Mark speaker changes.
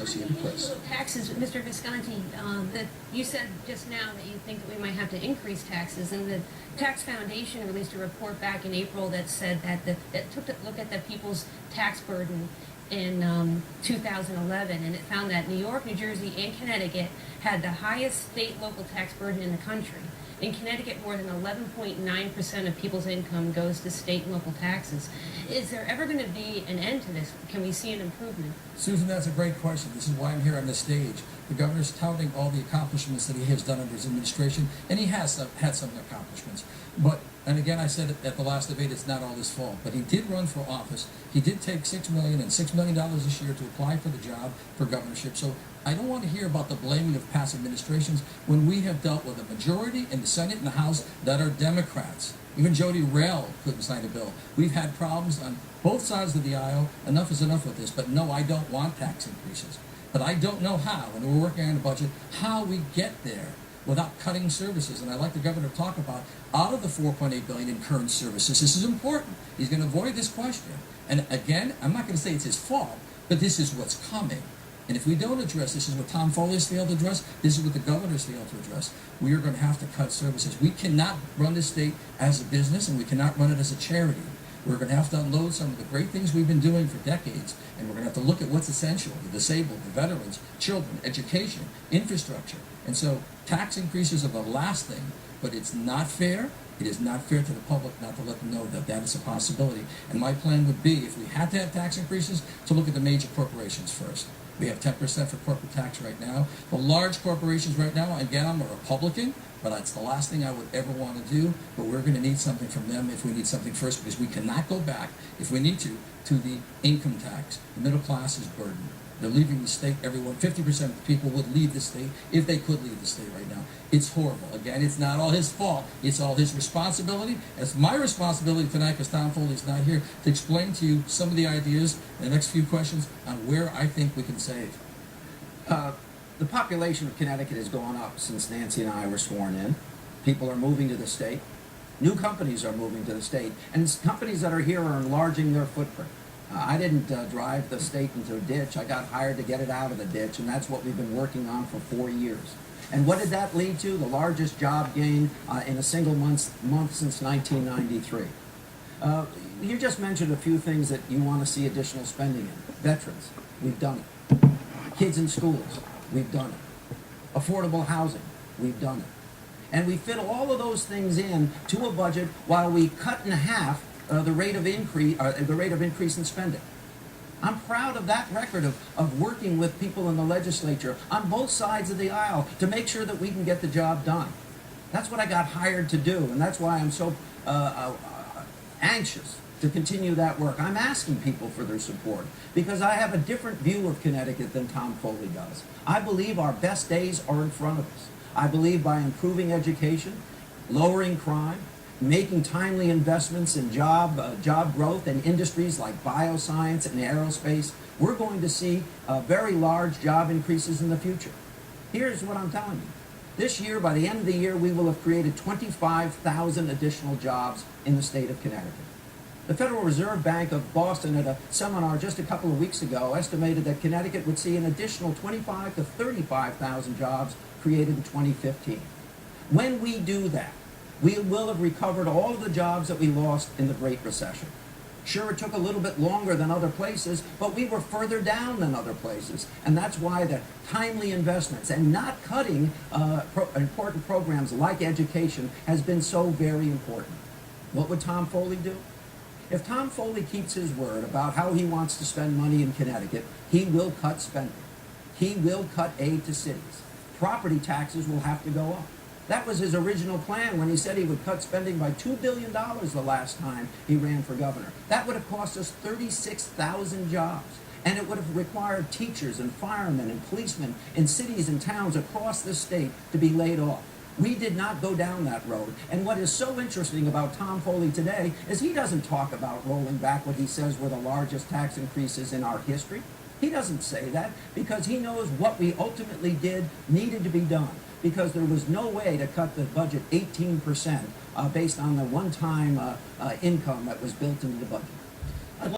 Speaker 1: Press.
Speaker 2: Taxes, Mr. Visconti, that you said just now that you think that we might have to increase taxes, and the Tax Foundation released a report back in April that said that took a look at the people's tax burden in 2011, and it found that New York, New Jersey, and Connecticut had the highest state local tax burden in the country. In Connecticut, more than 11.9% of people's income goes to state and local taxes. Is there ever going to be an end to this? Can we see an improvement?
Speaker 1: Susan, that's a great question. This is why I'm here on the stage. The governor's touting all the accomplishments that he has done under his administration, and he has had some accomplishments. But, and again, I said it at the last debate, it's not all his fault. But he did run for office. He did take $6 million and $6 million this year to apply for the job for governorship. So I don't want to hear about the blaming of past administrations when we have dealt with a majority in the Senate and the House that are Democrats. Even Jody Rell couldn't sign a bill. We've had problems on both sides of the aisle. Enough is enough with this. But no, I don't want tax increases. But I don't know how, and we're working on a budget, how we get there without cutting services. And I'd like the governor to talk about, out of the $4.8 billion in current services, this is important. He's going to avoid this question. And again, I'm not going to say it's his fault, but this is what's coming. And if we don't address this, is what Tom Foley's failed to address, this is what the governor's failed to address, we are going to have to cut services. We cannot run this state as a business, and we cannot run it as a charity. We're going to have to unload some of the great things we've been doing for decades, and we're going to have to look at what's essential: the disabled, the veterans, children, education, infrastructure. And so tax increases are the last thing, but it's not fair. It is not fair to the public not to let them know that that is a possibility. And my plan would be, if we had to have tax increases, to look at the major corporations first. We have 10% for corporate tax right now. The large corporations right now, again, I'm a Republican, but it's the last thing I would ever want to do. But we're going to need something from them if we need something first, because we cannot go back, if we need to the income tax. The middle class is burdened. They're leaving the state. 50% of the people would leave the state if they could leave the state right now. It's horrible. Again, it's not all his fault. It's all his responsibility. It's my responsibility tonight, because Tom Foley's not here, to explain to you some of the ideas in the next few questions on where I think we can save.
Speaker 3: The population of Connecticut has gone up since Nancy and I were sworn in. People are moving to the state. New companies are moving to the state. And companies that are here are enlarging their footprint. I didn't drive the state into a ditch. I got hired to get it out of the ditch, and that's what we've been working on for 4 years. And what did that lead to? The largest job gain in a single month since 1993. You just mentioned a few things that you want to see additional spending in. Veterans, we've done it. Kids in schools, we've done it. Affordable housing, we've done it. And we fit all of those things in to a budget while we cut in half the rate of increase in spending. I'm proud of that record of working with people in the legislature on both sides of the aisle to make sure that we can get the job done. That's what I got hired to do, and that's why I'm so anxious to continue that work. I'm asking people for their support because I have a different view of Connecticut than Tom Foley does. I believe our best days are in front of us. I believe by improving education, lowering crime, making timely investments in job growth in industries like bioscience and aerospace, we're going to see very large job increases in the future. Here's what I'm telling you. This year, by the end of the year, we will have created 25,000 additional jobs in the state of Connecticut. The Federal Reserve Bank of Boston, at a seminar just a couple of weeks ago, estimated that Connecticut would see an additional 25,000 to 35,000 jobs created in 2015. When we do that, we will have recovered all of the jobs that we lost in the Great Recession. Sure, it took a little bit longer than other places, but we were further down than other places. And that's why the timely investments and not cutting important programs like education has been so very important. What would Tom Foley do? If Tom Foley keeps his word about how he wants to spend money in Connecticut, he will cut spending. He will cut aid to cities. Property taxes will have to go up. That was his original plan when he said he would cut spending by $2 billion the last time he ran for governor. That would have cost us 36,000 jobs. And it would have required teachers and firemen and policemen in cities and towns across the state to be laid off. We did not go down that road. And what is so interesting about Tom Foley today is he doesn't talk about rolling back what he says were the largest tax increases in our history. He doesn't say that because he knows what we ultimately did needed to be done, because there was no way to cut the budget 18% based on the one-time income that was built into the budget.